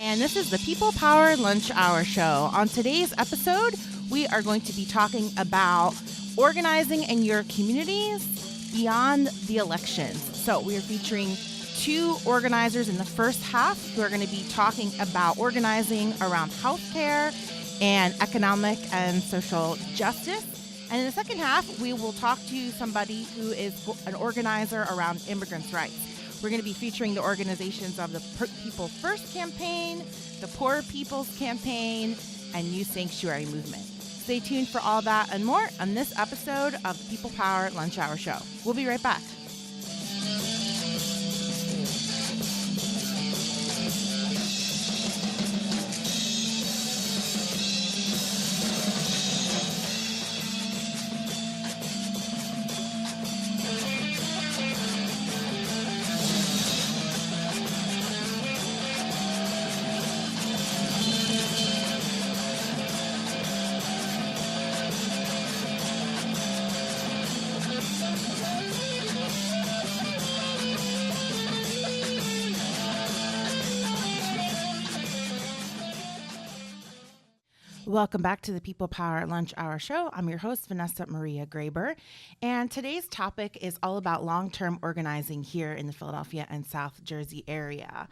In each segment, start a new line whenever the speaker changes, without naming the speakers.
And this is the People Power Lunch Hour Show. On today's episode, we are going to be talking about organizing in your communities beyond the elections. So we are featuring two organizers in the first half who are going to be talking about organizing around healthcare and economic and social justice. And in the second half, we will talk to somebody who is an organizer around immigrants' rights. We're going to be featuring the organizations of the People First campaign, the Poor People's Campaign, and New Sanctuary Movement. Stay tuned for all that and more on this episode of the People Power Lunch Hour Show. We'll be right back. Welcome back to the People Power Lunch Hour Show. I'm your host, Vanessa Maria Graber, and today's topic is all about long-term organizing here in the Philadelphia and South Jersey area.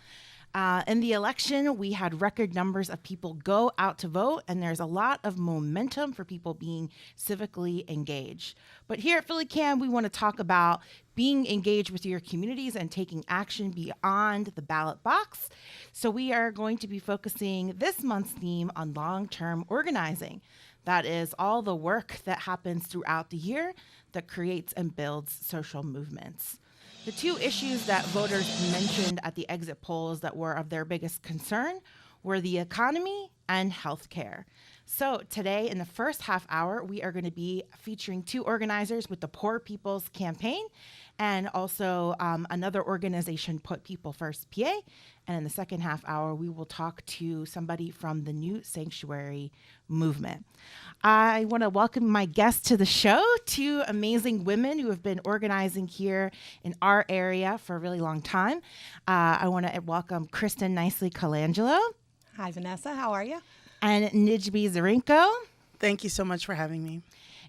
In the election, we had record numbers of people go out to vote, and there's a lot of momentum for people being civically engaged. But here at Philly Can, we want to talk about being engaged with your communities and taking action beyond the ballot box. So we are going to be focusing this month's theme on long-term organizing. That is all the work that happens throughout the year that creates and builds social movements. The two issues that voters mentioned at the exit polls that were of their biggest concern were the economy and healthcare. So today, in the first half hour, we are going to be featuring two organizers with the Poor People's Campaign and also another organization, Put People First PA. And in the second half hour, we will talk to somebody from the New Sanctuary Movement. I want to welcome my guests to the show, two amazing women who have been organizing here in our area for a really long time. I want to welcome Kristin Nicely-Colangelo.
Hi, Vanessa. How are you?
And Nijmie.
Thank you so much for having me.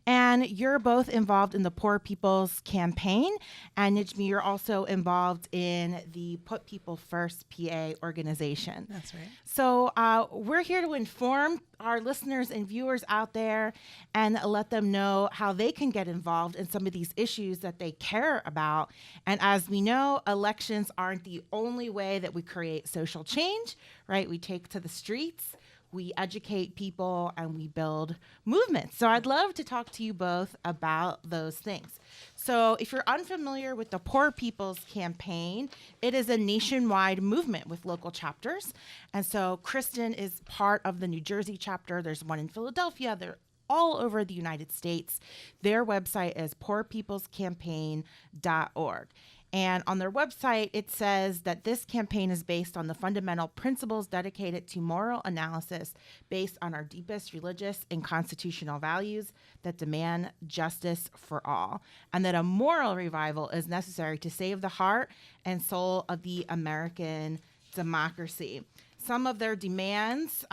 And you're both involved in the Poor People's Campaign. And Nijmie, you're also involved in the Put People First PA organization.
That's right.
So we're here to inform our listeners and viewers out there and let them know how they can get involved in some of these issues that they care about. And as we know, elections aren't the only way that we create social change, right? We take to the streets, we educate people, and we build movements. So I'd love to talk to you both about those things. So if you're unfamiliar with the Poor People's Campaign, it is a nationwide movement with local chapters. And so Kristin is part of the New Jersey chapter. There's one in Philadelphia. They're all over the United States. Their website is poorpeoplescampaign.org. And on their website, it says that this campaign is based on the fundamental principles dedicated to moral analysis based on our deepest religious and constitutional values that demand justice for all, and that a moral revival is necessary to save the heart and soul of the American democracy. Some of their demands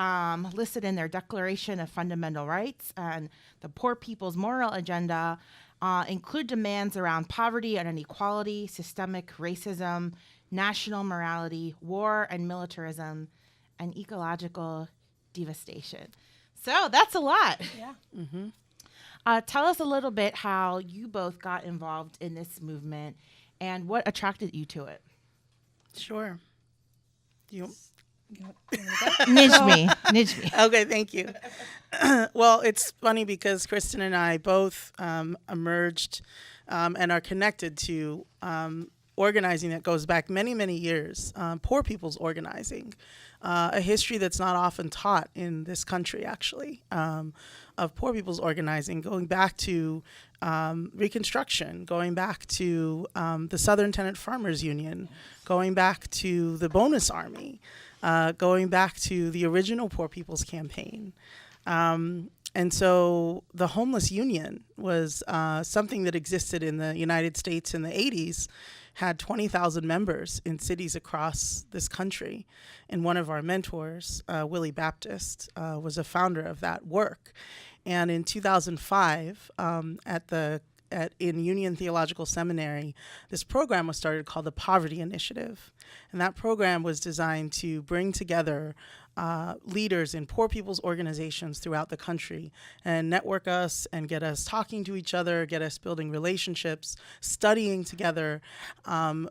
listed in their Declaration of Fundamental Rights and the Poor People's Moral Agenda include demands around poverty and inequality, systemic racism, national morality, war and militarism, and ecological devastation. So that's a lot.
Yeah.
Mm-hmm.
Tell us a little bit how you both got involved in this movement and what attracted you to it.
Sure.
Nijmie.
Okay, thank you. Well, it's funny because Kristin and I both emerged and are connected to organizing that goes back many, many years, poor people's organizing, a history that's not often taught in this country, actually, of poor people's organizing, going back to Reconstruction, going back to the Southern Tenant Farmers Union, going back to the Bonus Army, going back to the original Poor People's Campaign. And so the Homeless Union was something that existed in the United States in the 80s had 20,000 members in cities across this country. And one of our mentors, Willie Baptist, was a founder of that work. And in 2005, in Union Theological Seminary, this program was started called the Poverty Initiative. And that program was designed to bring together leaders in poor people's organizations throughout the country and network us and get us talking to each other, get us building relationships, studying together,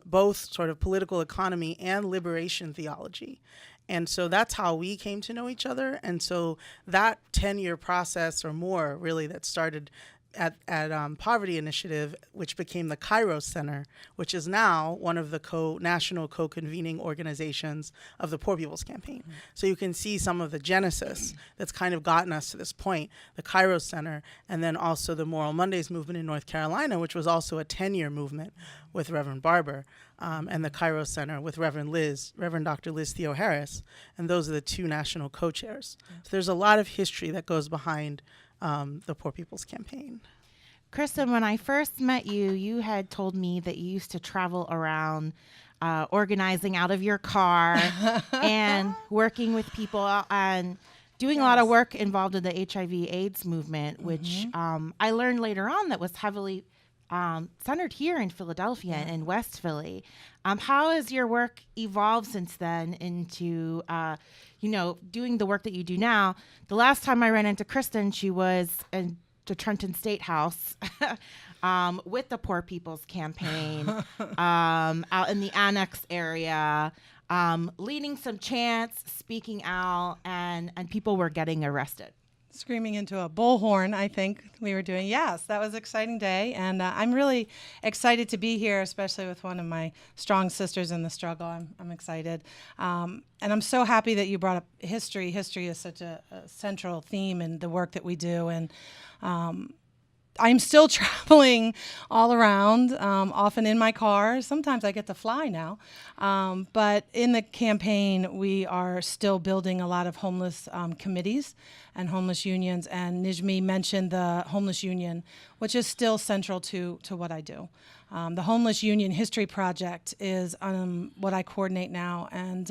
both sort of political economy and liberation theology. And so that's how we came to know each other. And so that 10-year process or more, really, that started at Poverty Initiative, which became the Kairos Center, which is now one of the national co-convening organizations of the Poor People's Campaign. Mm-hmm. So you can see some of the genesis that's kind of gotten us to this point, the Kairos Center, and then also the Moral Mondays movement in North Carolina, which was also a 10-year movement with Reverend Barber, and the Kairos Center with Reverend Dr. Liz Theo Harris, and those are the two national co-chairs. Yeah. So there's a lot of history that goes behind the Poor People's Campaign.
Kristin, when I first met you, you had told me that you used to travel around organizing out of your car and working with people and doing a lot of work involved in the HIV/AIDS movement, which I learned later on that was heavily centered here in Philadelphia and West Philly. How has your work evolved since then into doing the work that you do now? The last time I ran into Kristin, she was in the Trenton State House with the Poor People's Campaign out in the Annex area, leading some chants, speaking out, and people were getting arrested.
Screaming into a bullhorn, I think we were doing. Yes, that was an exciting day. And I'm really excited to be here, especially with one of my strong sisters in the struggle. I'm excited. And I'm so happy that you brought up history. History is such a central theme in the work that we do. And I'm still traveling all around, often in my car. Sometimes I get to fly now. But in the campaign, we are still building a lot of homeless committees and homeless unions. And Nijmie mentioned the Homeless Union, which is still central to what I do. The Homeless Union History Project is what I coordinate now, and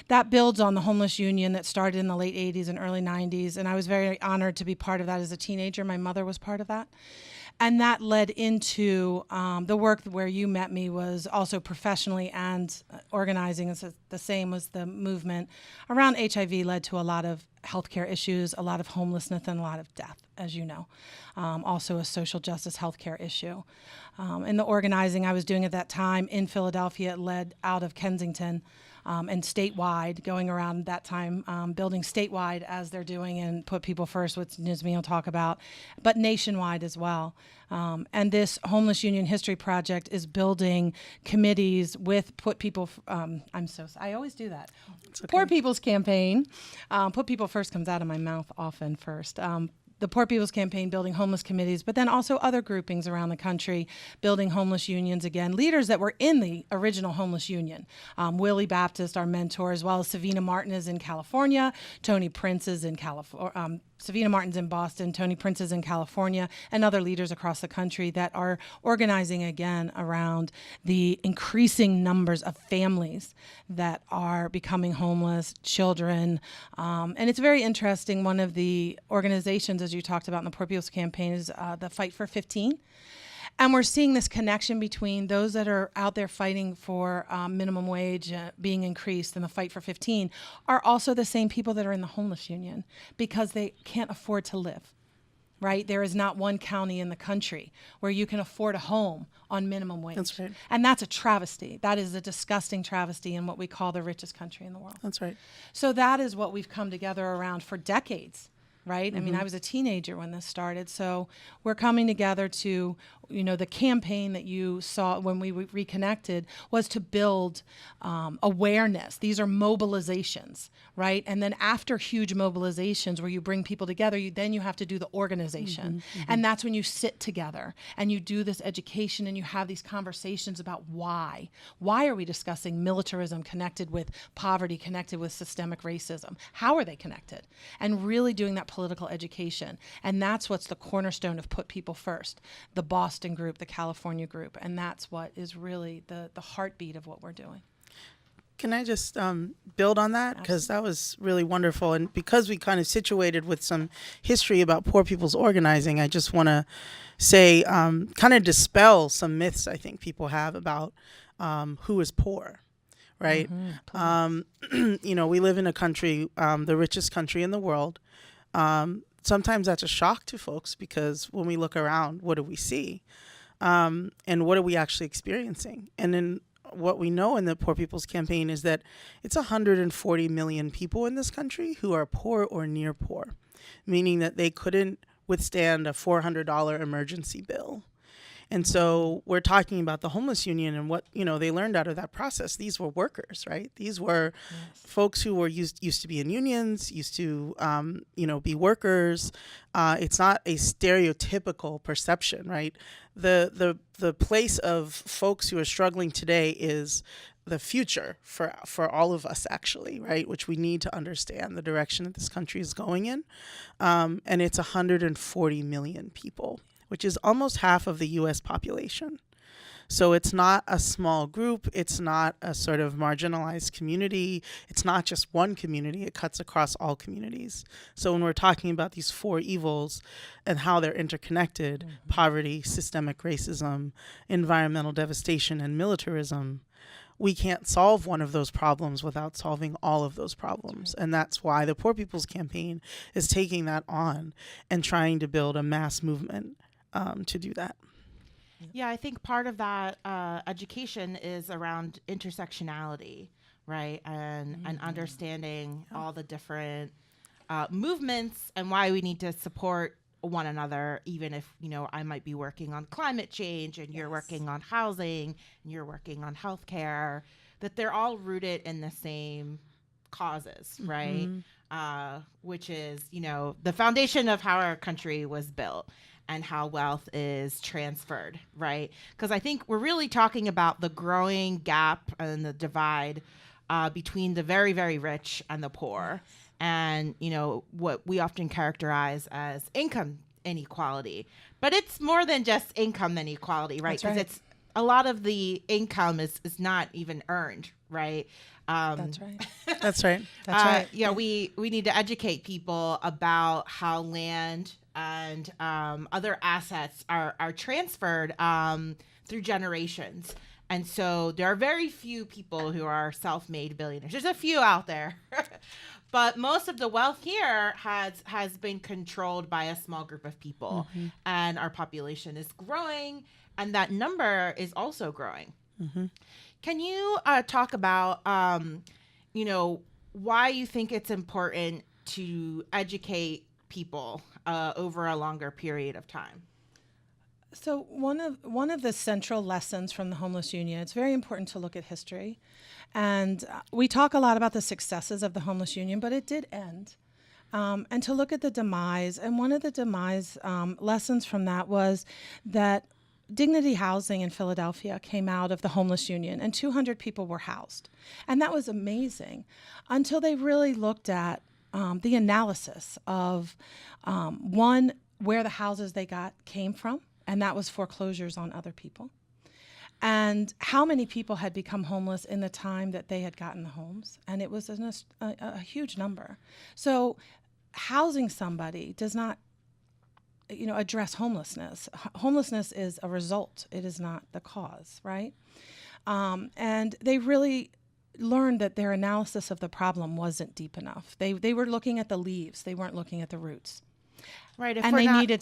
that builds on the Homeless Union that started in the late 80s and early 90s, and I was very honored to be part of that as a teenager. My mother was part of that. And that led into the work where you met me was also professionally and organizing. It's the same was the movement around HIV led to a lot of healthcare issues, a lot of homelessness, and a lot of death, as you know. Also a social justice healthcare issue. And the organizing I was doing at that time in Philadelphia led out of Kensington and statewide, going around that time, building statewide as they're doing and Put People First, which Nijmie will talk about, but nationwide as well. And this Homeless Union History Project is building committees with Put People, I always do that. Okay. Poor People's Campaign. Put People First comes out of my mouth often first. The Poor People's Campaign building homeless committees, but then also other groupings around the country building homeless unions again, leaders that were in the original homeless union. Willie Baptist, our mentor, as well as Savina Martin is in California, Tony Prince is in California, Savina Martin's in Boston, Tony Prince is in California, and other leaders across the country that are organizing again around the increasing numbers of families that are becoming homeless, children. And it's very interesting. One of the organizations, as you talked about in the Poor People's Campaign, is the Fight for 15. And we're seeing this connection between those that are out there fighting for minimum wage being increased and the Fight for 15 are also the same people that are in the homeless union because they can't afford to live, right? There is not one county in the country where you can afford a home on minimum wage.
That's right.
And that's a travesty. That is a disgusting travesty in what we call the richest country in the world.
That's right.
So that is what we've come together around for decades. Right?
Mm-hmm.
I mean, I was a teenager when this started. So we're coming together to, the campaign that you saw when we reconnected was to build awareness. These are mobilizations, right? And then after huge mobilizations where you bring people together, then you have to do the organization. Mm-hmm. And that's when you sit together and you do this education and you have these conversations about why. Why are we discussing militarism connected with poverty, connected with systemic racism? How are they connected? And really doing that political education. And that's what's the cornerstone of Put People First, the Boston group, the California group. And that's what is really the heartbeat of what we're doing.
Can I just build on that? Because that was really wonderful. And because we kind of situated with some history about poor people's organizing, I just want to say, kind of dispel some myths I think people have about who is poor, right? You know, we live in a country, the richest country in the world. Sometimes that's a shock to folks because when we look around, what do we see? And what are we actually experiencing? And then what we know in the Poor People's Campaign is that it's 140 million people in this country who are poor or near poor, meaning that they couldn't withstand a $400 emergency bill. And so we're talking about the homeless union and what, you know, they learned out of that process. These were workers, right? These were folks who were used to be in unions, used to, you know, be workers. It's not a stereotypical perception, right? The place of folks who are struggling today is the future for all of us, actually, right? Which we need to understand the direction that this country is going in. And it's 140 million people, which is almost half of the U.S. population. So it's not a small group. It's not a sort of marginalized community. It's not just one community. It cuts across all communities. So when we're talking about these four evils and how they're interconnected, poverty, systemic racism, environmental devastation, and militarism, we can't solve one of those problems without solving all of those problems. And that's why the Poor People's Campaign is taking that on and trying to build a mass movement to do that.
Yeah, I think part of that education is around intersectionality, right? And understanding all the different movements and why we need to support one another, even if, you know, I might be working on climate change and you're working on housing and you're working on healthcare, that they're all rooted in the same causes, right? Which is, you know, the foundation of how our country was built and how wealth is transferred, right? Because I think we're really talking about the growing gap and the divide between the very, very rich and the poor. And, you know, what we often characterize as income inequality. But it's more than just income inequality, right? Because it's a lot of the income is not even earned, right?
That's right.
That's right.
That's right.
Yeah, we need to educate people about how land and other assets are transferred through generations. And so there are very few people who are self-made billionaires. There's a few out there. But most of the wealth here has been controlled by a small group of people. And our population is growing, and that number is also growing. Can you talk about, you know, why you think it's important to educate people over a longer period of time?
So one of the central lessons from the Homeless Union, it's very important to look at history. And we talk a lot about the successes of the Homeless Union, but it did end. And to look at the demise. And one of the demise lessons from that was that Dignity Housing in Philadelphia came out of the Homeless Union, and 200 people were housed. And that was amazing until they really looked at the analysis of, one, where the houses they got came from, and that was foreclosures on other people, and how many people had become homeless in the time that they had gotten the homes. And it was a huge number. So housing somebody does not, you know, address homelessness. Homelessness is a result. It is not the cause, right? And they really learned that their analysis of the problem wasn't deep enough. They were looking at the leaves. They weren't looking at the roots.
Right.
And they needed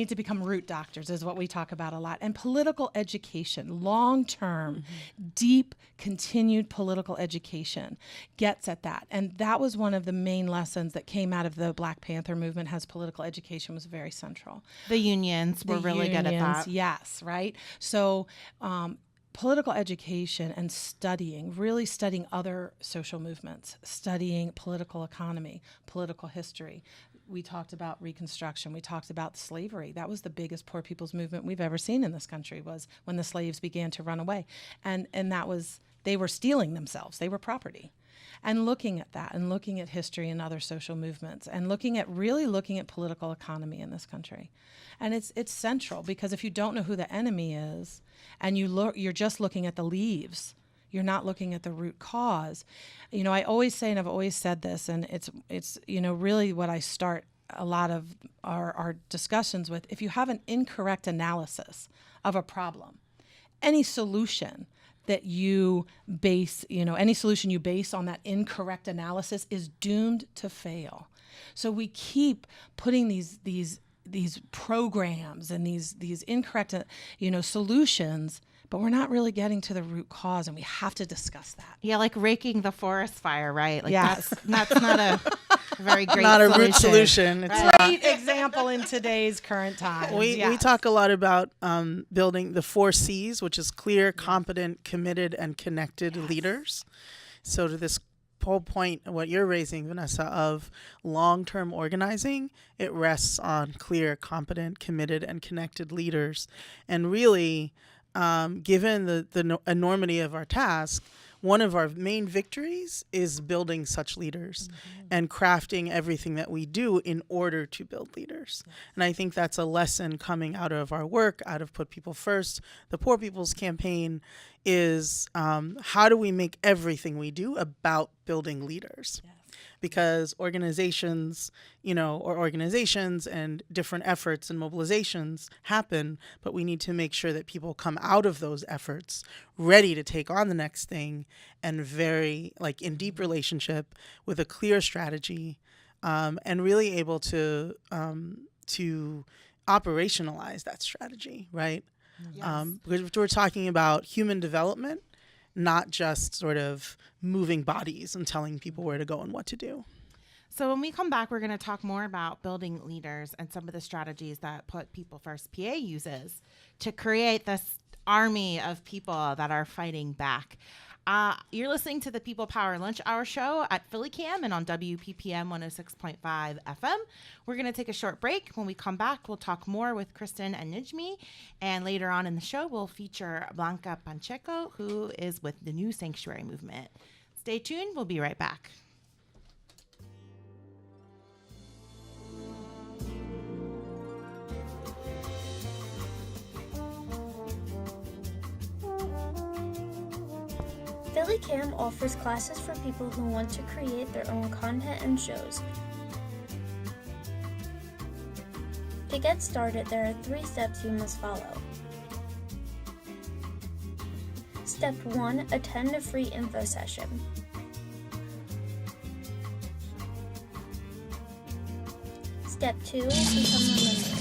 to become root doctors, is what we talk about a lot. And political education, long-term, deep, continued political education gets at that. And that was one of the main lessons that came out of the Black Panther movement, as political education was very central.
The unions were really good at that.
Yes, right? So political education and really studying other social movements, studying political economy, political history. We talked about Reconstruction. We talked about slavery. That was the biggest poor people's movement we've ever seen in this country, was when the slaves began to run away. And that was, they were stealing themselves. They were property. and looking at that and looking at history and other social movements and looking at political economy in this country. And it's central, because if you don't know who the enemy is and you're just looking at the leaves, you're not looking at the root cause. I always say, and I've always said this, and it's really what I start a lot of our discussions with: if you have an incorrect analysis of a problem, any solution that you base, any solution you base on that incorrect analysis is doomed to fail. So we keep putting these programs and these incorrect, solutions, but we're not really getting to the root cause, and we have to discuss that.
Yeah, like raking the forest fire, right? Like
yes.
that's not a very great
not
solution.
a root solution. It's
Great example in today's current times.
We talk a lot about building the 4 C's, which is clear, competent, committed, and connected leaders. So to this whole point, what you're raising, Vanessa, of long-term organizing, it rests on clear, competent, committed, and connected leaders. And really, given the enormity of our task, one of our main victories is building such leaders and crafting everything that we do in order to build leaders. And I think that's a lesson coming out of our work, out of Put People First. The Poor People's Campaign is how do we make everything we do about building leaders? Yes. Because organizations, organizations and different efforts and mobilizations happen, but we need to make sure that people come out of those efforts ready to take on the next thing and very, in deep relationship with a clear strategy, and really able to operationalize that strategy, right? Yes. Because we're talking about human development, not just sort of moving bodies and telling people where to go and what to do.
So when we come back, we're going to talk more about building leaders and some of the strategies that Put People First PA uses to create this army of people that are fighting back. You're listening to the People Power Lunch Hour show at Philly Cam and on WPPM 106.5 FM. We're going to take a short break. When we come back, we'll talk more with Kristin and Nijmie. And later on in the show, we'll feature Blanca Pacheco, who is with the New Sanctuary Movement. Stay tuned. We'll be right back.
Philly Cam offers classes for people who want to create their own content and shows. To get started, there are 3 steps you must follow. Step 1, attend a free info session. Step 2, become a member.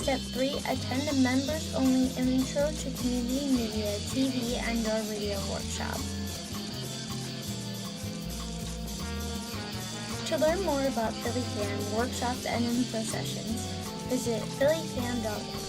Step 3, attend a members-only Intro to Community Media, TV, and your radio workshop. To learn more about Philly Cam, workshops, and info sessions, visit phillycam.org.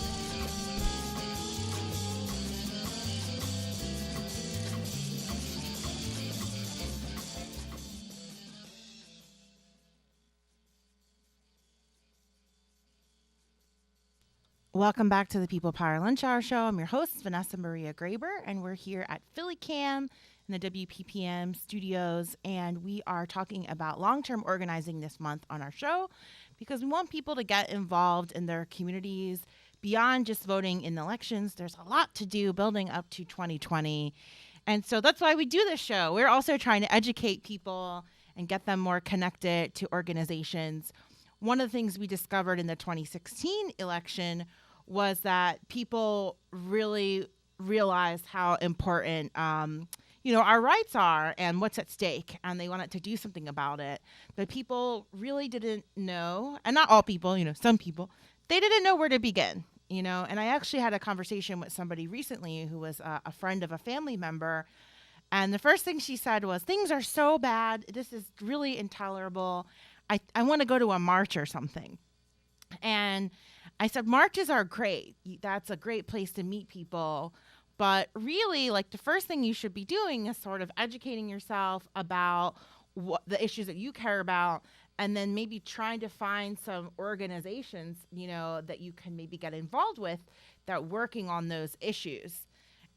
Welcome back to the People Power Lunch Hour show. I'm your host, Vanessa Maria Graber, and we're here at Philly Cam in the WPPM studios, and we are talking about long-term organizing this month on our show because we want people to get involved in their communities beyond just voting in elections. There's a lot to do building up to 2020, and so that's why we do this show. We're also trying to educate people and get them more connected to organizations. One of the things we discovered in the 2016 election was that people really realized how important, our rights are and what's at stake, and they wanted to do something about it. But people really didn't know, and not all people, some people, they didn't know where to begin, And I actually had a conversation with somebody recently who was a friend of a family member, and the first thing she said was, "Things are so bad. This is really intolerable. I want to go to a march or something." And I said, marches are great. That's a great place to meet people. But really, the first thing you should be doing is sort of educating yourself about what the issues that you care about and then maybe trying to find some organizations, that you can maybe get involved with that working on those issues.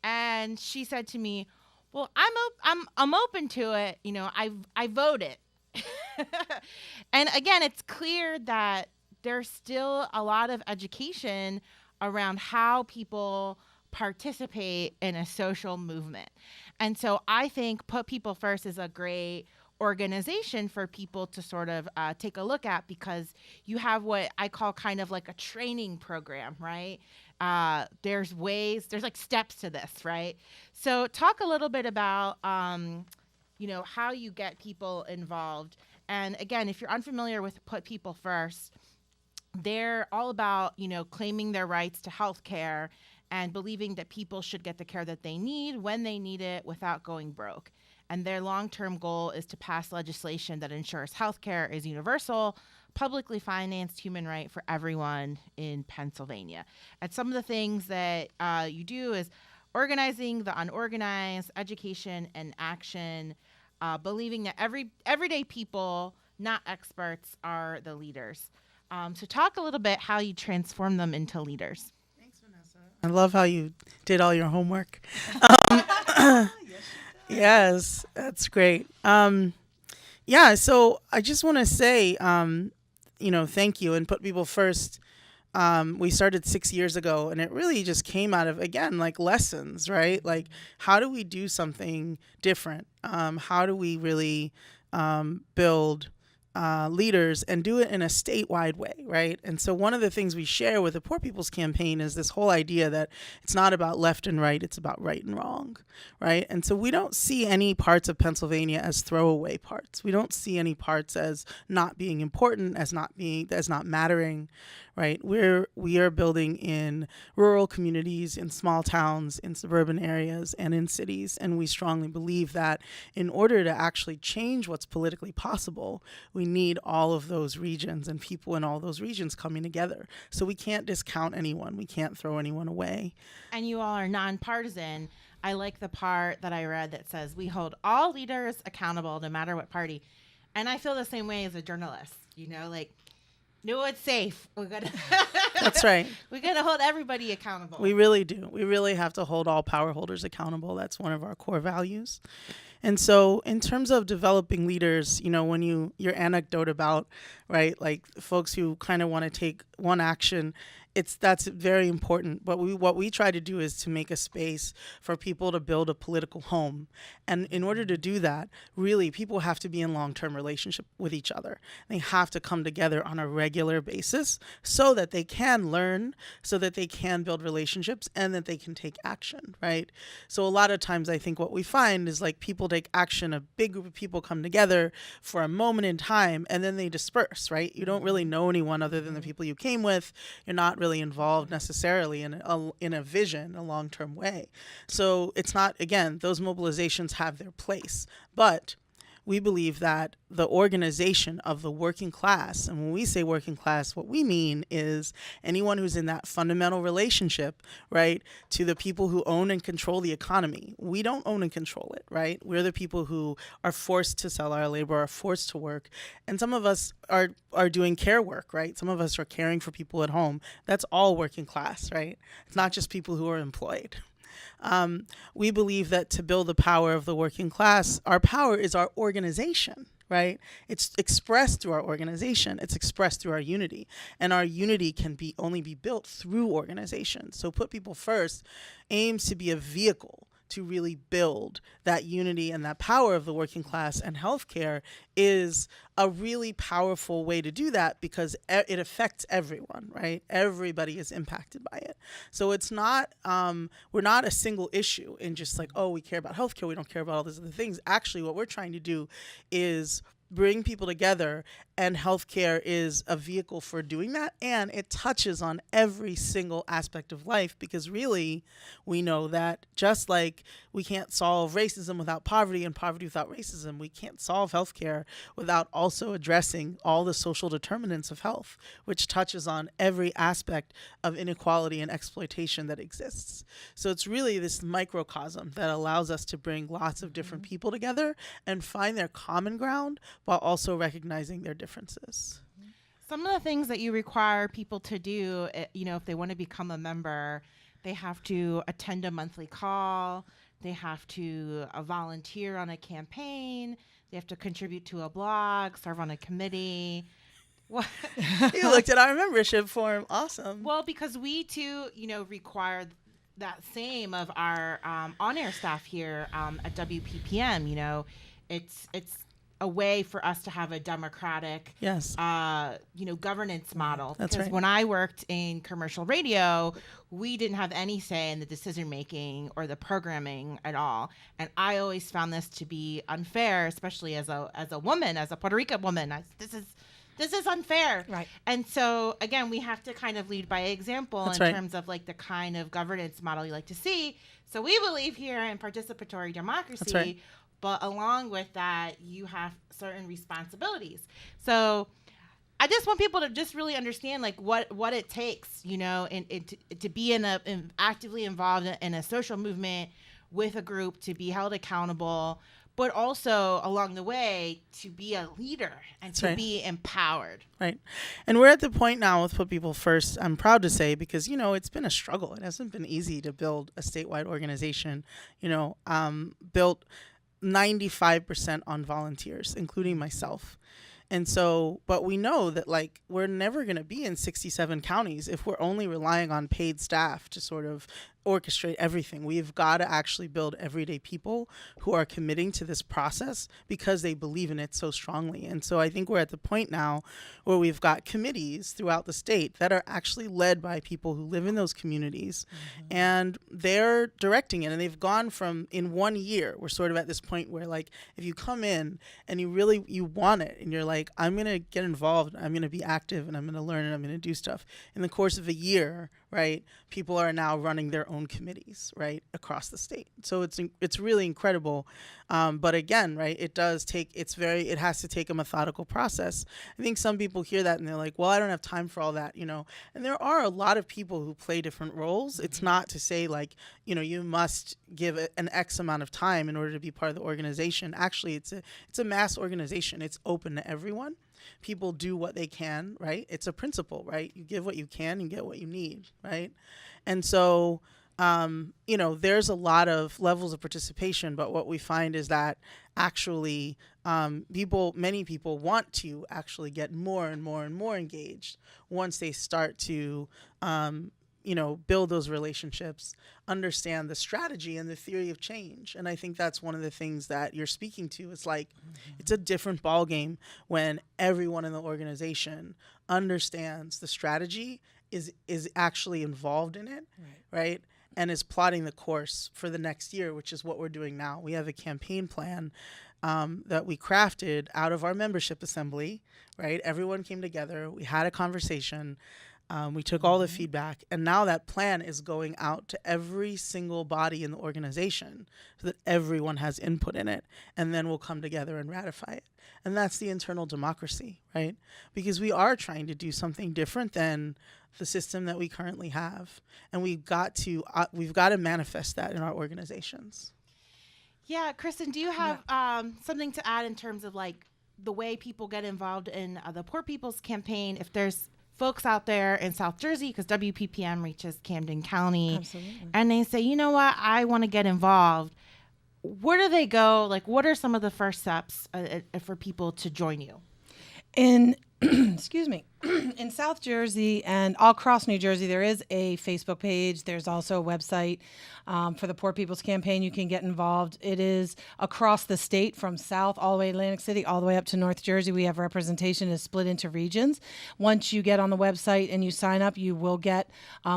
And she said to me, "Well, I'm open to it. I voted." And again, it's clear that there's still a lot of education around how people participate in a social movement. And so I think Put People First is a great organization for people to sort of take a look at, because you have what I call kind of like a training program, right? There's like steps to this, right? So talk a little bit about, how you get people involved. And again, if you're unfamiliar with Put People First, they're all about, claiming their rights to health care and believing that people should get the care that they need when they need it without going broke. And their long-term goal is to pass legislation that ensures health care is universal, publicly financed human right for everyone in Pennsylvania. And some of the things that you do is organizing the unorganized, education and action, believing that everyday people, not experts, are the leaders. So talk a little bit how you transform them into leaders.
Thanks, Vanessa. I love how you did all your homework. Yes, that's great. So I just want to say, thank you and Put People First. We started 6 years ago, and it really just came out of, again, like lessons, right? Like, how do we do something different? How do we really build leaders and do it in a statewide way, right? And so one of the things we share with the Poor People's Campaign is this whole idea that it's not about left and right, it's about right and wrong, right? And so we don't see any parts of Pennsylvania as throwaway parts. We don't see any parts as not being important, as not mattering, right? We are building in rural communities, in small towns, in suburban areas, and in cities. And we strongly believe that in order to actually change what's politically possible, we need all of those regions and people in all those regions coming together. So we can't discount anyone. We can't throw anyone away.
And you all are nonpartisan. I like the part that I read that says we hold all leaders accountable no matter what party. And I feel the same way as a journalist, no, it's safe.
That's right.
We're going to hold everybody accountable.
We really do. We really have to hold all power holders accountable. That's one of our core values. And so in terms of developing leaders, when your anecdote about, right, like folks who kind of want to take one action, that's very important. But what we try to do is to make a space for people to build a political home. And in order to do that, really, people have to be in long-term relationship with each other. They have to come together on a regular basis so that they can learn, so that they can build relationships, and that they can take action, right? So a lot of times I think what we find is like people take action, a big group of people come together for a moment in time, and then they disperse, right? You don't really know anyone other than the people you came with. You're not really involved necessarily in a vision, a long-term way. So it's not, again, those mobilizations have their place, but we believe that the organization of the working class, and when we say working class, what we mean is anyone who's in that fundamental relationship, right, to the people who own and control the economy. We don't own and control it, right? We're the people who are forced to sell our labor, are forced to work. And some of us are doing care work, right? Some of us are caring for people at home. That's all working class, right? It's not just people who are employed. We believe that to build the power of the working class, our power is our organization, right? It's expressed through our organization. It's expressed through our unity. And our unity can only be built through organization. So Put People First aims to be a vehicle to really build that unity and that power of the working class, and healthcare is a really powerful way to do that because it affects everyone, right? Everybody is impacted by it. So it's not, we're not a single issue in just like, oh, we care about healthcare, we don't care about all these other things. Actually, what we're trying to do is bring people together, and healthcare is a vehicle for doing that, and it touches on every single aspect of life, because really we know that just like we can't solve racism without poverty and poverty without racism, we can't solve healthcare without also addressing all the social determinants of health, which touches on every aspect of inequality and exploitation that exists. So it's really this microcosm that allows us to bring lots of different people together and find their common ground, while also recognizing their differences.
Some of the things that you require people to do, if they want to become a member, they have to attend a monthly call. They have to volunteer on a campaign. They have to contribute to a blog, serve on a committee. What?
You looked at our membership form. Awesome.
Well, because we too, require that same of our on-air staff here at WPPM. It's a way for us to have a democratic,
yes,
governance model.
That's
because
right.
when I worked in commercial radio, we didn't have any say in the decision making or the programming at all. And I always found this to be unfair, especially as a woman, as a Puerto Rican woman. This is unfair.
Right.
And so, again, we have to kind of lead by example
That's
in
right.
terms of like the kind of governance model you like to see. So we believe here in participatory democracy.
That's right.
But along with that, you have certain responsibilities. So I just want people to just really understand like what it takes, to be actively involved in a social movement with a group, to be held accountable, but also along the way to be a leader and
That's
to
right.
be empowered.
Right. And we're at the point now with Put People First, I'm proud to say, because, it's been a struggle. It hasn't been easy to build a statewide organization, built 95% on volunteers, including myself. And so, but we know that like we're never going to be in 67 counties if we're only relying on paid staff to sort of orchestrate everything. We've got to actually build everyday people who are committing to this process because they believe in it so strongly. And so I think we're at the point now where we've got committees throughout the state that are actually led by people who live in those communities, and they're directing it. And they've gone from, in 1 year, we're sort of at this point where like if you come in and you want it and you're like, I'm going to get involved, I'm going to be active, and I'm going to learn, and I'm going to do stuff. In the course of a year, right, people are now running their own committees, right, across the state. So it's really incredible. But again, right, it has to take a methodical process. I think some people hear that and they're like, well, I don't have time for all that, And there are a lot of people who play different roles. It's not to say like, you must give an X amount of time in order to be part of the organization. Actually, it's a mass organization. It's open to everyone. People do what they can, right? It's a principle, right? You give what you can, you get what you need, right? And so, there's a lot of levels of participation, but what we find is that actually many people want to actually get more and more and more engaged once they start to build those relationships, understand the strategy and the theory of change. And I think that's one of the things that you're speaking to. It's like, it's a different ballgame when everyone in the organization understands the strategy, is actually involved in it, right? And is plotting the course for the next year, which is what we're doing now. We have a campaign plan that we crafted out of our membership assembly, right? Everyone came together, we had a conversation, we took all the feedback, and now that plan is going out to every single body in the organization so that everyone has input in it, and then we'll come together and ratify it. And that's the internal democracy, right? Because we are trying to do something different than the system that we currently have, and we've got to manifest that in our organizations.
Yeah, Kristin, do you have something to add in terms of like the way people get involved in the Poor People's Campaign? If there's folks out there in South Jersey, because WPPM reaches Camden County,
Absolutely.
and they say, you know what, I want to get involved. Where do they go? Like, what are some of the first steps for people to join you?
Excuse me, in South Jersey and all across New Jersey, there is a Facebook page. There's also a website for the Poor People's Campaign. You can get involved. It is across the state from South all the way to Atlantic City, all the way up to North Jersey. We have representation is split into regions. Once you get on the website and you sign up, you will get,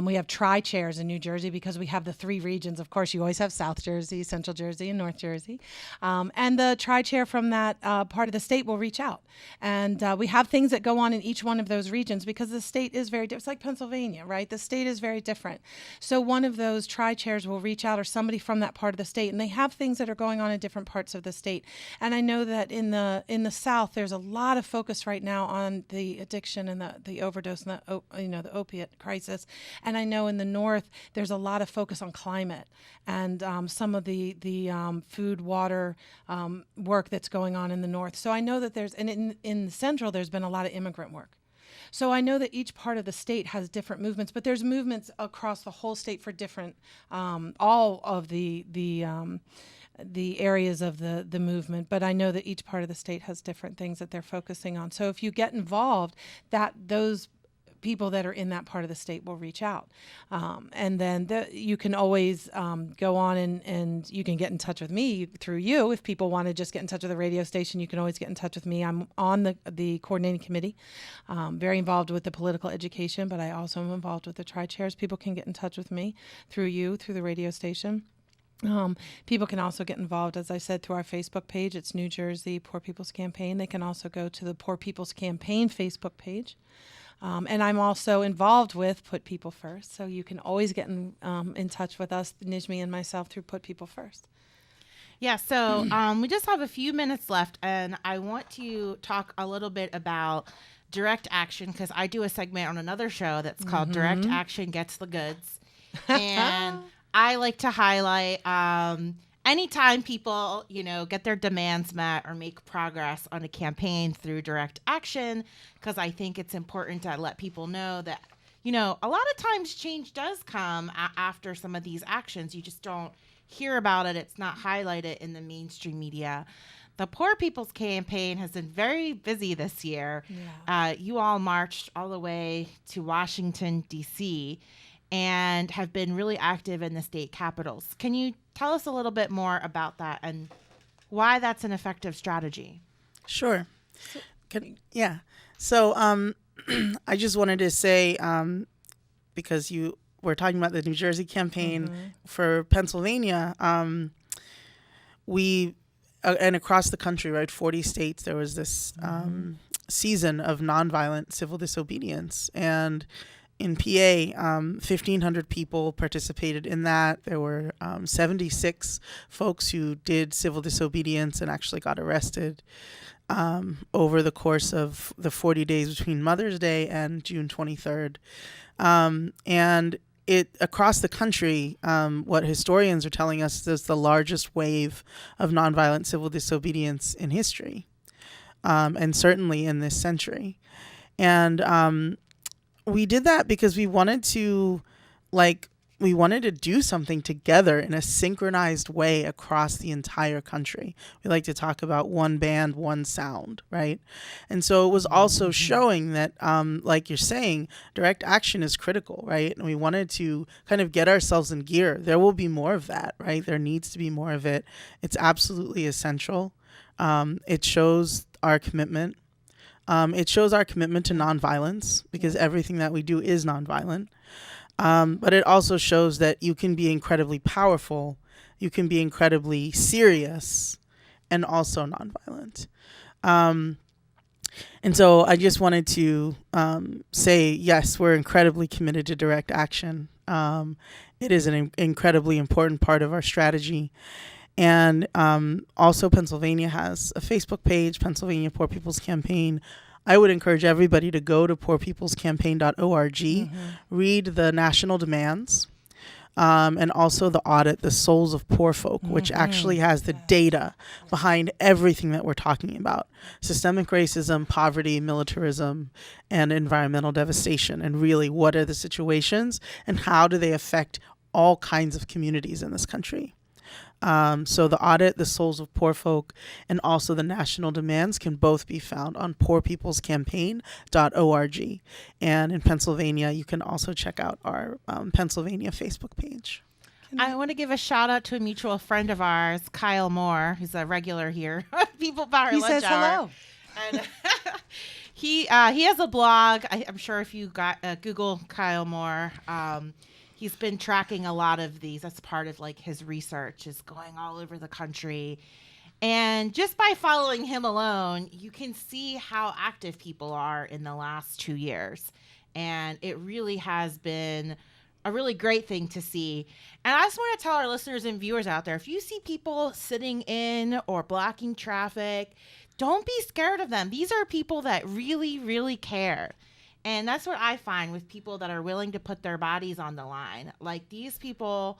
we have tri-chairs in New Jersey because we have the three regions. Of course, you always have South Jersey, Central Jersey, and North Jersey. And the tri-chair from that part of the state will reach out. And we have things things that go on in each one of those regions, because the state is very different. It's like Pennsylvania, right? The state is very different. So one of those tri-chairs will reach out, or somebody from that part of the state, and they have things that are going on in different parts of the state. And I know that in the South, there's a lot of focus right now on the addiction and the overdose and the opiate crisis. And I know in the North, there's a lot of focus on climate and some of the food, water work that's going on in the North. So I know that in the Central, there's been a lot of immigrant work. So I know that each part of the state has different movements, but there's movements across the whole state for different, all of the areas of the movement. But I know that each part of the state has different things that they're focusing on. So if you get involved, those people that are in that part of the state will reach out. And then you can always go on and you can get in touch with me through you. If people want to just get in touch with the radio station, you can always get in touch with me. I'm on the coordinating committee, very involved with the political education, but I also am involved with the tri-chairs. People can get in touch with me through you, through the radio station. People can also get involved, as I said, through our Facebook page. It's New Jersey Poor People's Campaign. They can also go to the Poor People's Campaign Facebook page. And I'm also involved with Put People First. So you can always get in touch with us, Nijmie and myself, through Put People First.
Yeah, so we just have a few minutes left, and I want to talk a little bit about direct action, because I do a segment on another show that's called Direct Action Gets the Goods. And I like to highlight anytime people, get their demands met or make progress on a campaign through direct action, because I think it's important to let people know that, a lot of times change does come after some of these actions. You just don't hear about it. It's not highlighted in the mainstream media. The Poor People's Campaign has been very busy this year. Yeah. You all marched all the way to Washington, D.C., and have been really active in the state capitals. Can you tell us a little bit more about that and why that's an effective strategy?
Sure. So I just wanted to say, because you were talking about the New Jersey campaign for Pennsylvania, we and across the country, right, 40 states, there was this season of nonviolent civil disobedience. And in PA, 1,500 people participated in that. There were 76 folks who did civil disobedience and actually got arrested over the course of the 40 days between Mother's Day and June 23rd. And across the country, what historians are telling us is the largest wave of nonviolent civil disobedience in history, and certainly in this century. And we did that because we wanted to do something together in a synchronized way across the entire country. We like to talk about one band, one sound, right? And so it was also showing that, like you're saying, direct action is critical, right? And we wanted to kind of get ourselves in gear. There will be more of that, right? There needs to be more of it. It's absolutely essential. It shows our commitment. It shows our commitment to nonviolence, because everything that we do is nonviolent. But it also shows that you can be incredibly powerful, you can be incredibly serious, and also nonviolent. And so I just wanted to say, yes, we're incredibly committed to direct action. It is an incredibly important part of our strategy. And also Pennsylvania has a Facebook page, Pennsylvania Poor People's Campaign. I would encourage everybody to go to poorpeoplescampaign.org, read the national demands, and also the audit, The Souls of Poor Folk, which actually has the data behind everything that we're talking about: systemic racism, poverty, militarism, and environmental devastation. And really, what are the situations and how do they affect all kinds of communities in this country? So the audit, The Souls of Poor Folk, and also the national demands can both be found on poorpeoplescampaign.org. And in Pennsylvania, you can also check out our Pennsylvania Facebook page.
I want to give a shout out to a mutual friend of ours, Kyle Moore, who's a regular here, People Power Lunch Hour.
He says hello.
And he has a blog. I'm sure if you Google Kyle Moore, he's been tracking a lot of these. That's part of his research, is going all over the country And just by following him alone, you can see how active people are in the last 2 years. And it really has been a really great thing to see. And I just want to tell our listeners and viewers out there, if you see people sitting in or blocking traffic, don't be scared of them. These are people that really, really care. And that's what I find with people that are willing to put their bodies on the line. Like, these people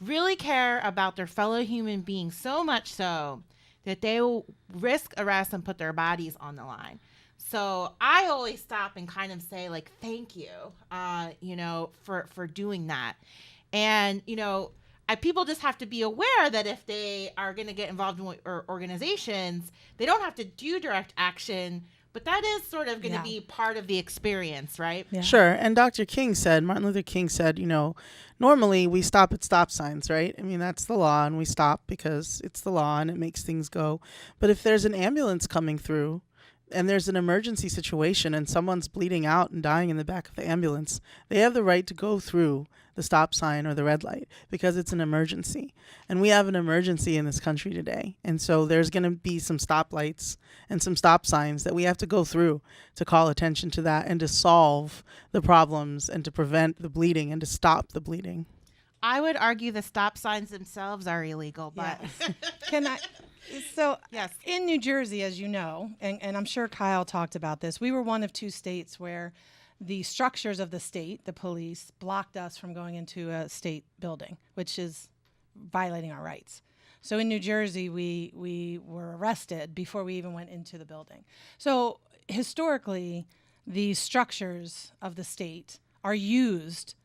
really care about their fellow human beings so much so that they will risk arrest and put their bodies on the line. So I always stop and kind of say, like, thank you, for doing that. And, people just have to be aware that if they are going to get involved in organizations, they don't have to do direct action, but that is sort of going to be part of the experience, right?
Yeah. Sure. And Martin Luther King said, normally we stop at stop signs, right? I mean, that's the law, and we stop because it's the law and it makes things go. But if there's an ambulance coming through and there's an emergency situation and someone's bleeding out and dying in the back of the ambulance, they have the right to go through the stop sign or the red light because it's an emergency. And we have an emergency in this country today. And so there's going to be some stoplights and some stop signs that we have to go through to call attention to that and to solve the problems and to prevent the bleeding and to stop the bleeding.
I would argue the stop signs themselves are illegal, but
yes. In New Jersey, as you know, and I'm sure Kyle talked about this, we were one of 2 states where the structures of the state, the police, blocked us from going into a state building, which is violating our rights. So in New Jersey, we were arrested before we even went into the building. So historically, the structures of the state are used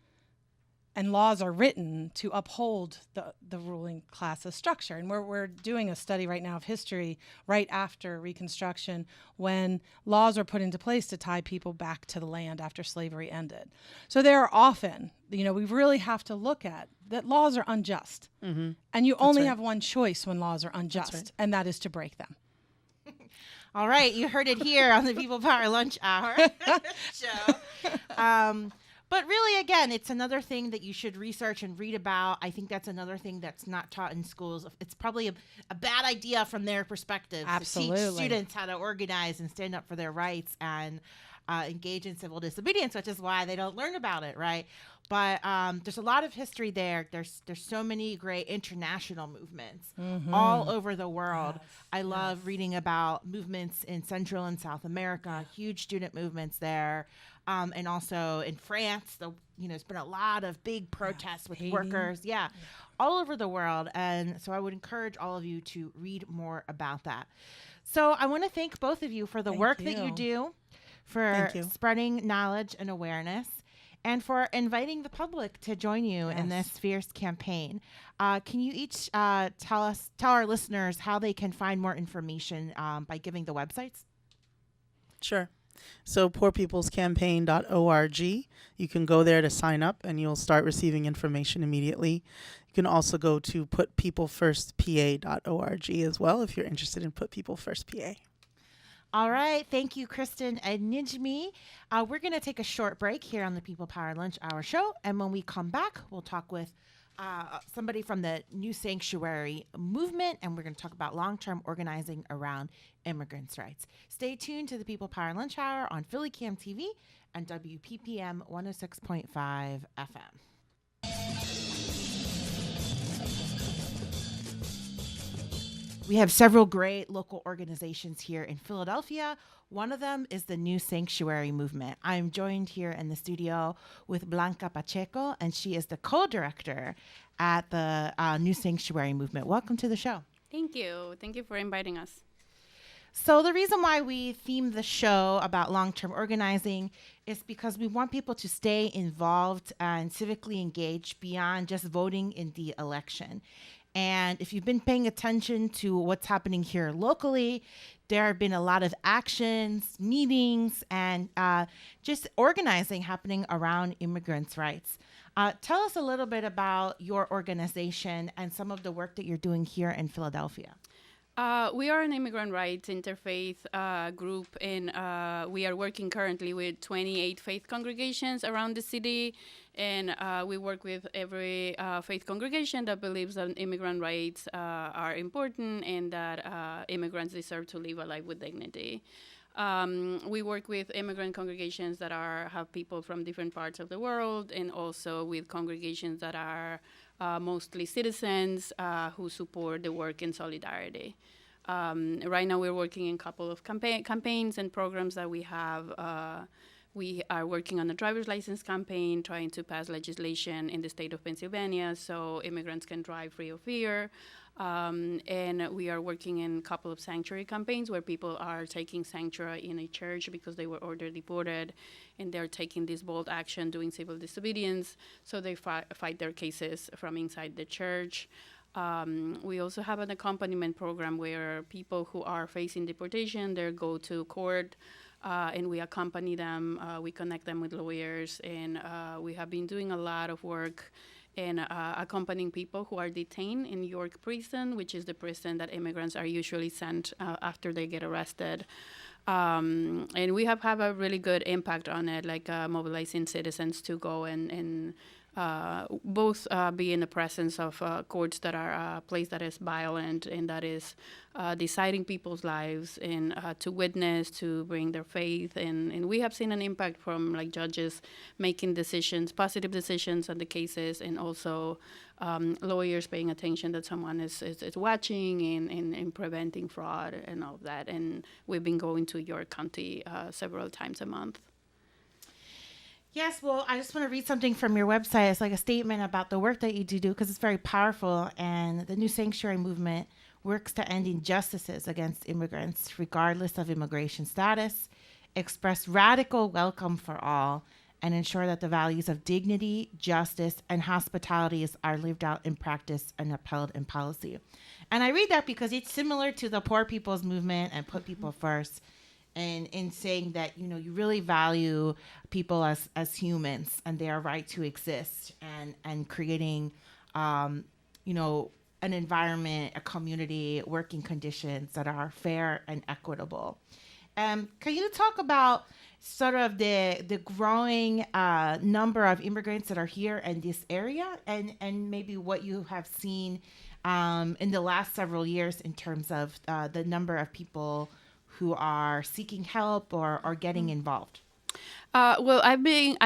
and laws are written to uphold the ruling class's structure. And we're doing a study right now of history right after Reconstruction, when laws were put into place to tie people back to the land after slavery ended. So there are often, we really have to look at that laws are unjust. Mm-hmm. And you only have one choice when laws are unjust, and that is to break them.
All right, you heard it here on the People Power Lunch Hour show. But really, again, it's another thing that you should research and read about. I think that's another thing that's not taught in schools. It's probably a bad idea from their perspective to teach students how to organize and stand up for their rights and engage in civil disobedience, which is why they don't learn about it, right? But there's a lot of history there. There's so many great international movements all over the world. Yes. I love reading about movements in Central and South America, huge student movements there. And also in France, there's been a lot of big protests with workers, all over the world. And so I would encourage all of you to read more about that. So I want to thank both of you for the work that you do, for spreading knowledge and awareness, and for inviting the public to join you in this fierce campaign. Can you each tell our listeners how they can find more information by giving the websites?
Sure. So poorpeoplescampaign.org. You can go there to sign up and you'll start receiving information immediately. You can also go to putpeoplefirstpa.org as well if you're interested in Put People First PA.
All right. Thank you, Kristin and Nijmie. We're going to take a short break here on the People Power Lunch Hour show. And when we come back, we'll talk with somebody from the New Sanctuary movement, and we're going to talk about long-term organizing around immigrants' rights. Stay tuned to the People Power Lunch Hour on Philly Cam TV and WPPM 106.5 FM. We have several great local organizations here in Philadelphia. One of them is the New Sanctuary movement. I'm joined here in the studio with Blanca Pacheco, and she is the co-director at the New Sanctuary movement. Welcome to the show.
Thank you. Thank you for inviting us.
So the reason why we themed the show about long-term organizing is because we want people to stay involved and civically engaged beyond just voting in the election. And if you've been paying attention to what's happening here locally, there have been a lot of actions, meetings, and just organizing happening around immigrants' rights. Tell us a little bit about your organization and some of the work that you're doing here in Philadelphia.
We are an immigrant rights interfaith group, and we are working currently with 28 faith congregations around the city. And we work with every faith congregation that believes that immigrant rights are important and that immigrants deserve to live a life with dignity. We work with immigrant congregations that have people from different parts of the world, and also with congregations that are mostly citizens who support the work in solidarity. Right now, we're working in a couple of campaigns and programs that we have. We are working on a driver's license campaign, trying to pass legislation in the state of Pennsylvania so immigrants can drive free of fear. And we are working in a couple of sanctuary campaigns where people are taking sanctuary in a church because they were ordered deported, and they're taking this bold action, doing civil disobedience, so they fight their cases from inside the church. We also have an accompaniment program where people who are facing deportation, they go to court, and we accompany them. We connect them with lawyers, and we have been doing a lot of work in accompanying people who are detained in York Prison, which is the prison that immigrants are usually sent after they get arrested. And we have a really good impact on it, like mobilizing citizens to go and both be in the presence of courts that are a place that is violent and that is deciding people's lives, and to witness, to bring their faith. And we have seen an impact from like judges making decisions, positive decisions on the cases, and also lawyers paying attention that someone is watching and preventing fraud and all of that. And we've been going to York County several times a month.
Yes, well, I just want to read something from your website. It's like a statement about the work that you do because it's very powerful. And the New Sanctuary Movement works to end injustices against immigrants, regardless of immigration status, express radical welcome for all, and ensure that the values of dignity, justice, and hospitality are lived out in practice and upheld in policy. And I read that because it's similar to the Poor People's Movement and Put People First. And in saying that, you know, you really value people as humans and their right to exist, and creating, you know, an environment, a community, working conditions that are fair and equitable. Can you talk about sort of the growing number of immigrants that are here in this area, and maybe what you have seen in the last several years in terms of the number of people who are seeking help or getting involved?
Well, I've been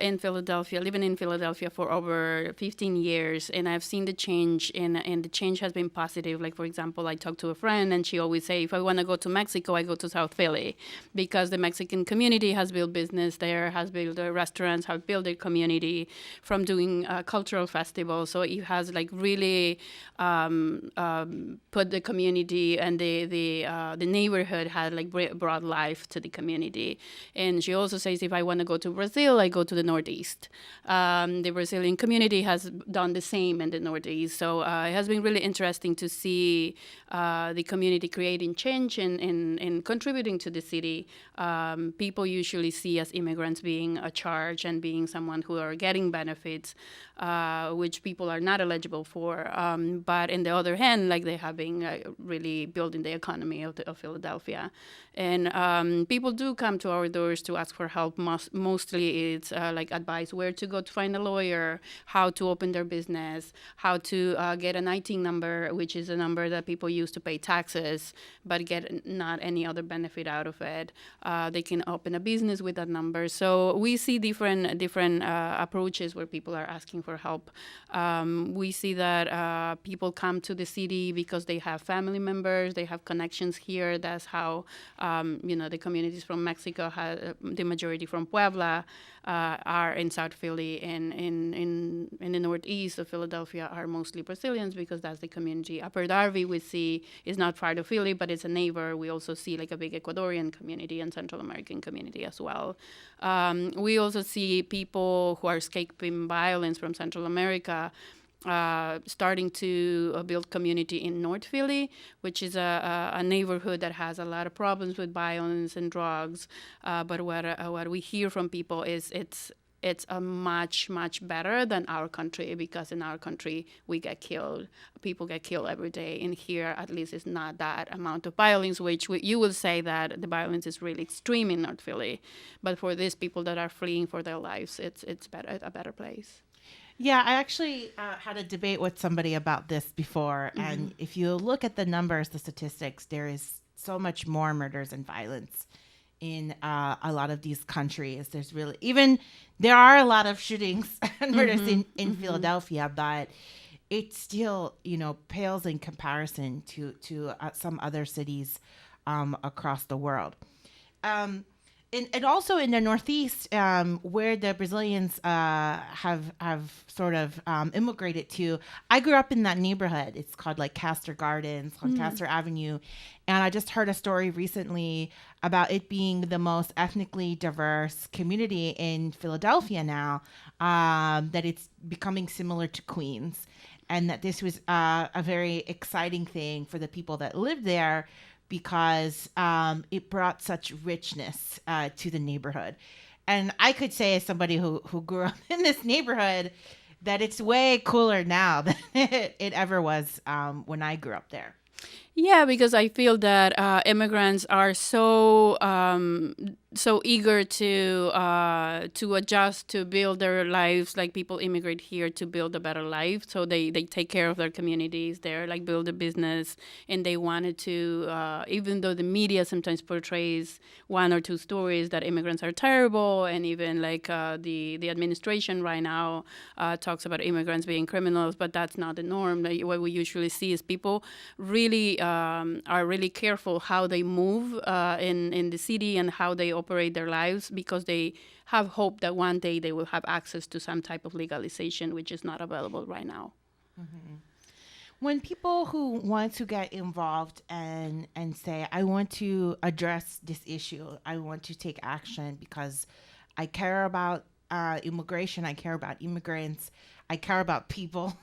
in Philadelphia, living in Philadelphia for over 15 years, and I've seen the change, and the change has been positive. Like, for example, I talked to a friend, and she always say, if I want to go to Mexico, I go to South Philly, because the Mexican community has built business there, has built restaurants, have built their community from doing cultural festivals. So it has like really put the community and the neighborhood had like brought life to the community. And she also says, if I want to go to Brazil, I go to the Northeast. The Brazilian community has done the same in the Northeast. So it has been really interesting to see the community creating change and contributing to the city. People usually see as immigrants being a charge and being someone who are getting benefits, which people are not eligible for. But on the other hand, like they have been really building the economy of Philadelphia. And people do come to our doors to ask for help. Mostly it's like advice where to go to find a lawyer, how to open their business, how to get an IT number, which is a number that people use to pay taxes, but get not any other benefit out of it. They can open a business with that number. So we see different approaches where people are asking for help. We see that people come to the city because they have family members, they have connections here. That's how the communities from Mexico, the majority from Puebla, are in South Philly, and in the northeast of Philadelphia are mostly Brazilians, because that's the community. Upper Darby we see is not part of Philly, but it's a neighbor. We also see like a big Ecuadorian community and Central American community as well. We also see people who are escaping violence from Central America starting to build community in North Philly, which is a neighborhood that has a lot of problems with violence and drugs. But what we hear from people is it's a much better than our country, because in our country we get killed, people get killed every day. And here, at least, it's not that amount of violence, which you will say that the violence is really extreme in North Philly, but for these people that are fleeing for their lives, it's better, a better place.
Yeah, I actually had a debate with somebody about this before, and if you look at the numbers, the statistics, there is so much more murders and violence in a lot of these countries. There are a lot of shootings and murders in Philadelphia, but it still, pales in comparison to some other cities across the world. And also in the Northeast, where the Brazilians have sort of immigrated to. I grew up in that neighborhood. It's called like Castor Gardens, Lancaster Avenue. And I just heard a story recently about it being the most ethnically diverse community in Philadelphia now, that it's becoming similar to Queens. And that this was a very exciting thing for the people that live there, because it brought such richness to the neighborhood. And I could say, as somebody who grew up in this neighborhood, that it's way cooler now than it ever was when I grew up there.
Yeah, because I feel that immigrants are so eager to adjust, to build their lives. Like, people immigrate here to build a better life, so they take care of their communities. They're like build a business, and they wanted to. Even though the media sometimes portrays one or two stories that immigrants are terrible, and even like the administration right now talks about immigrants being criminals, but that's not the norm. Like, what we usually see is people really are really careful how they move in the city and how they operate their lives, because they have hope that one day they will have access to some type of legalization, which is not available right now.
When people who want to get involved and say, I want to address this issue, I want to take action because I care about immigration, I care about immigrants, I care about people.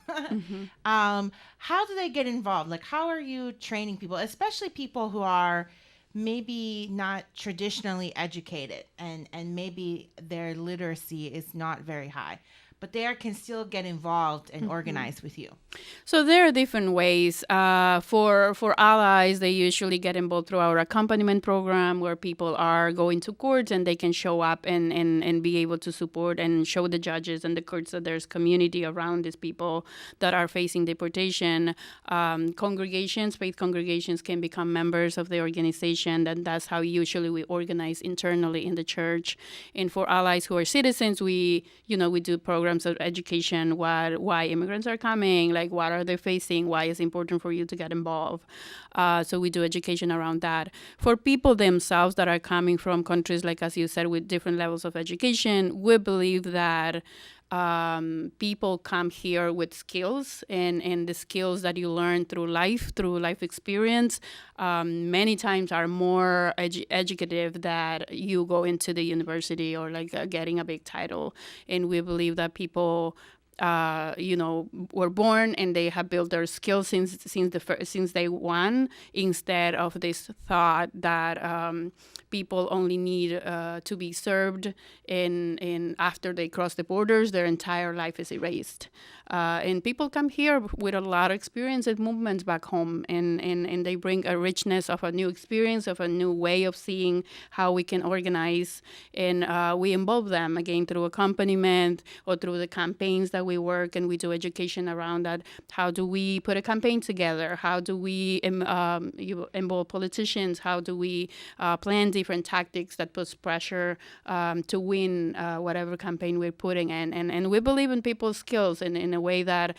How do they get involved? Like, how are you training people, especially people who are maybe not traditionally educated and maybe their literacy is not very high, but they can still get involved and organize with you?
So there are different ways. For allies, they usually get involved through our accompaniment program, where people are going to courts and they can show up and be able to support and show the judges and the courts that there's community around these people that are facing deportation. Congregations, faith congregations, can become members of the organization, and that's how usually we organize internally in the church. And for allies who are citizens, we do programs of education, why immigrants are coming, like what are they facing, why it's important for you to get involved. So we do education around that. For people themselves that are coming from countries, like, as you said, with different levels of education, we believe that people come here with skills, and the skills that you learn through life experience, many times are more educative that you go into the university or like getting a big title. And we believe that people were born and they have built their skills since day one, instead of this thought that people only need to be served, and after they cross the borders, their entire life is erased. And people come here with a lot of experience and movements back home, and they bring a richness of a new experience, of a new way of seeing how we can organize, and we involve them again through accompaniment or through the campaigns that we work, and we do education around that. How do we put a campaign together? How do we involve politicians? How do we plan different tactics that puts pressure to win whatever campaign we're putting in? And we believe in people's skills in a way that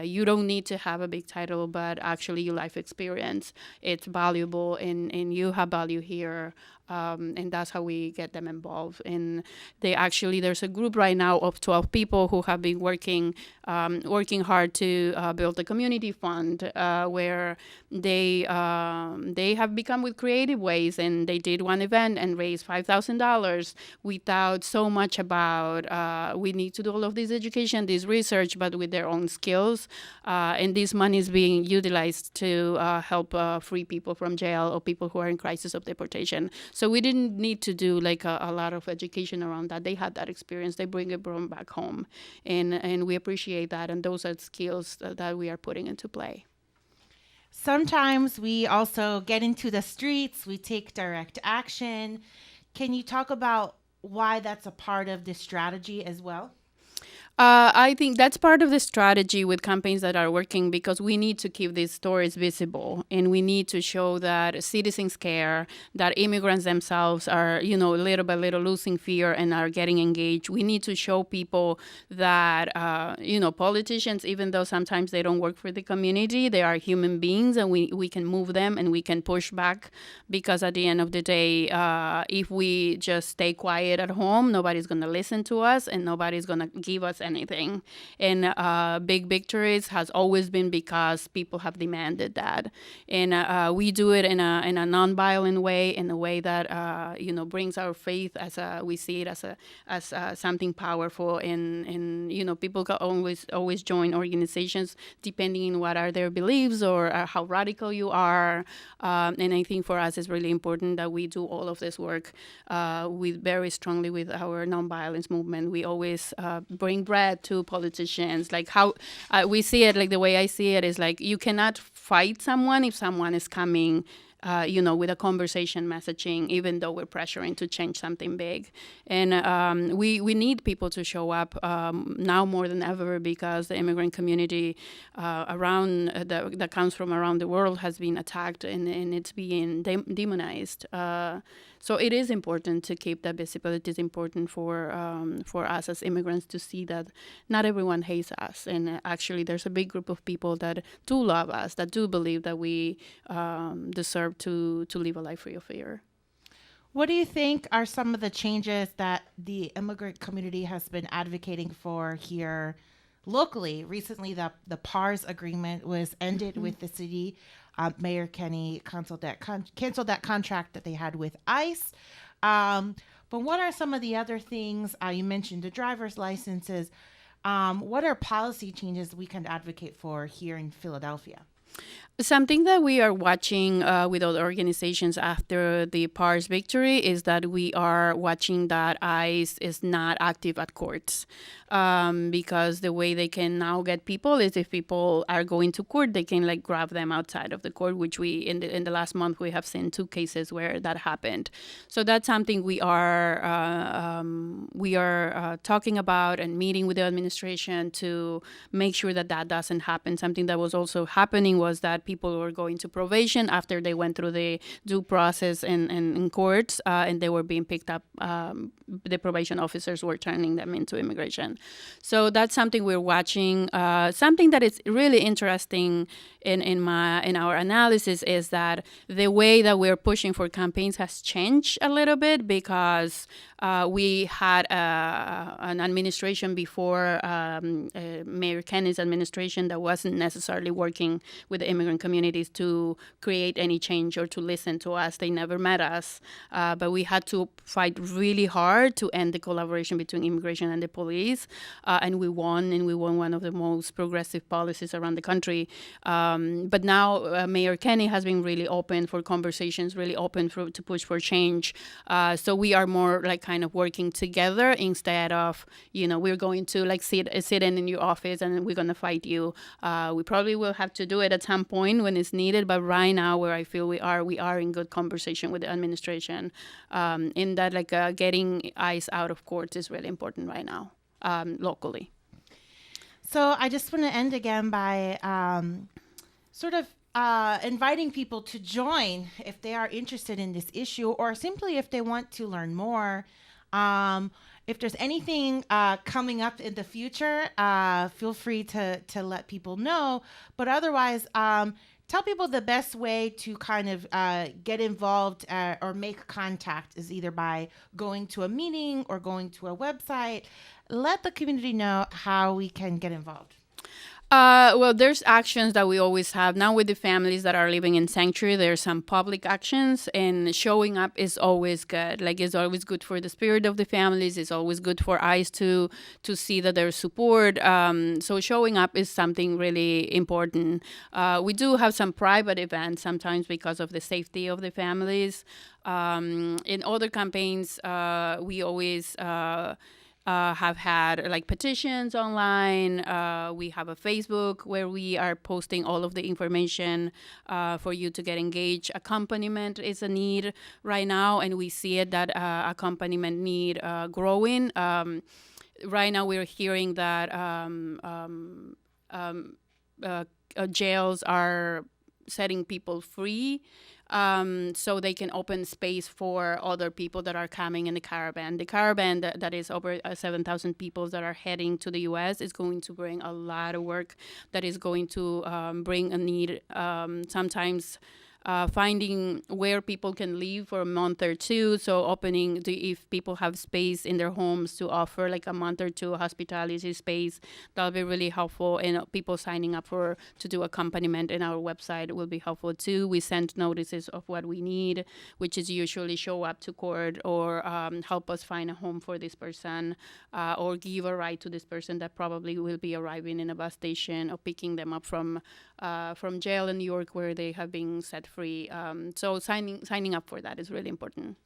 you don't need to have a big title, but actually your life experience, it's valuable, and you have value here. And that's how we get them involved. And there's a group right now of 12 people who have been working hard to build a community fund where they have become with creative ways, and they did one event and raised $5,000 without so much about we need to do all of this education, this research, but with their own skills. And this money is being utilized to help free people from jail or people who are in crisis of deportation. So we didn't need to do like a lot of education around that. They had that experience. They bring it from back home, and we appreciate that. And those are skills that we are putting into play.
Sometimes we also get into the streets, we take direct action. Can you talk about why that's a part of this strategy as well?
I think that's part of the strategy with campaigns that are working, because we need to keep these stories visible, and we need to show that citizens care, that immigrants themselves are, little by little losing fear and are getting engaged. We need to show people that, politicians, even though sometimes they don't work for the community, they are human beings, and we can move them and we can push back, because at the end of the day, if we just stay quiet at home, nobody's going to listen to us and nobody's going to give us anything. And big victories has always been because people have demanded that, and we do it in a non-violent way, in a way that brings our faith as we see it as something powerful. And people can always join organizations depending on what are their beliefs or how radical you are. And I think for us it's really important that we do all of this work very strongly with our nonviolence movement. We always bring bread to politicians. Like how we see it, like the way I see it is like you cannot fight someone if someone is coming with a conversation messaging, even though we're pressuring to change something big. And we need people to show up now more than ever, because the immigrant community that comes from around the world has been attacked, and it's being demonized. So it is important to keep that visibility. It's important for us as immigrants to see that not everyone hates us, and actually there's a big group of people that do love us, that do believe that we deserve to live a life free of fear.
What do you think are some of the changes that the immigrant community has been advocating for here locally? Recently, the PARS agreement was ended with the city. Mayor Kenny canceled that contract that they had with ICE. But what are some of the other things? You mentioned the driver's licenses. What are policy changes we can advocate for here in Philadelphia?
Something that we are watching with other organizations after the PARS victory is that we are watching that ICE is not active at courts, because the way they can now get people is if people are going to court, they can like grab them outside of the court, which we in the last month we have seen 2 cases where that happened. So that's something we are talking about and meeting with the administration to make sure that doesn't happen. Something that was also happening was that people were going to probation after they went through the due process in courts, and they were being picked up. The probation officers were turning them into immigration. So that's something we're watching. Something that is really interesting in our analysis is that the way that we're pushing for campaigns has changed a little bit, because we had an administration before Mayor Kenny's administration that wasn't necessarily working with the immigrant communities to create any change or to listen to us. They never met us, but we had to fight really hard to end the collaboration between immigration and the police, and we won one of the most progressive policies around the country. But now Mayor Kenny has been really open for conversations, really open to push for change. So we are more like kind of working together instead of, we're going to like sit in your office and we're going to fight you. We probably will have to do it at some point when it's needed, but right now where I feel we are in good conversation with the administration, in that like getting ICE out of court is really important right now, locally.
So I just want to end again by inviting people to join if they are interested in this issue, or simply if they want to learn more. If there's anything coming up in the future, feel free to let people know. But otherwise, tell people the best way to kind of get involved or make contact is either by going to a meeting or going to a website. Let the community know how we can get involved.
Well, there's actions that we always have now with the families that are living in sanctuary. There's some public actions, and showing up is always good. Like, it's always good for the spirit of the families. It's always good for eyes to see that there's support. So showing up is something really important. We do have some private events sometimes because of the safety of the families. In other campaigns, we always have had like petitions online. We have a Facebook where we are posting all of the information for you to get engaged. Accompaniment is a need right now, and we see it that accompaniment need growing. Right now, we're hearing that jails are setting people free. So they can open space for other people that are coming in the caravan. The caravan that is over 7,000 people that are heading to the U.S. is going to bring a lot of work that is going to bring a need. Sometimes finding where people can live for a month or two. So opening, if people have space in their homes to offer like a month or two hospitality space, that'll be really helpful. And people signing up to do accompaniment in our website will be helpful too. We send notices of what we need, which is usually show up to court or help us find a home for this person or give a ride to this person that probably will be arriving in a bus station or picking them up from jail in New York where they have been set free. So signing up for that is really important.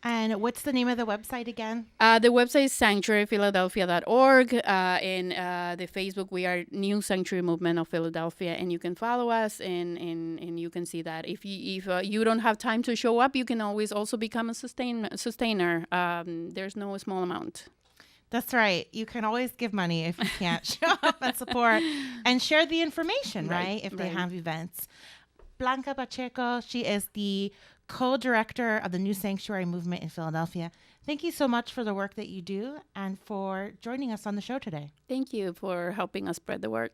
And what's the name of the website again?
The website is sanctuaryphiladelphia.org. In the Facebook, we are New Sanctuary Movement of Philadelphia, and you can follow us and you can see that. If you don't have time to show up, you can always also become a sustainer. There's no small amount.
That's right. You can always give money if you can't show up and support and share the information, right? If they have events. Blanca Pacheco, she is the co-director of the New Sanctuary Movement in Philadelphia. Thank you so much for the work that you do and for joining us on the show today.
Thank you for helping us spread the word.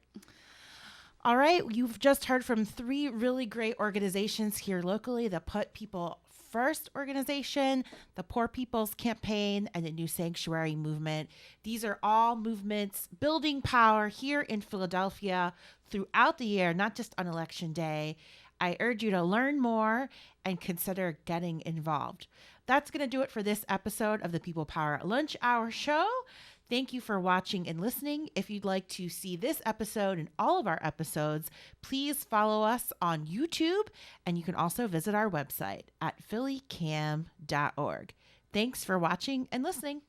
All right. You've just heard from 3 really great organizations here locally, the Put People First organization, the Poor People's Campaign, and the New Sanctuary Movement. These are all movements building power here in Philadelphia throughout the year, not just on Election Day. I urge you to learn more and consider getting involved. That's going to do it for this episode of the People Power Lunch Hour Show. Thank you for watching and listening. If you'd like to see this episode and all of our episodes, please follow us on YouTube, and you can also visit our website at phillycam.org. Thanks for watching and listening.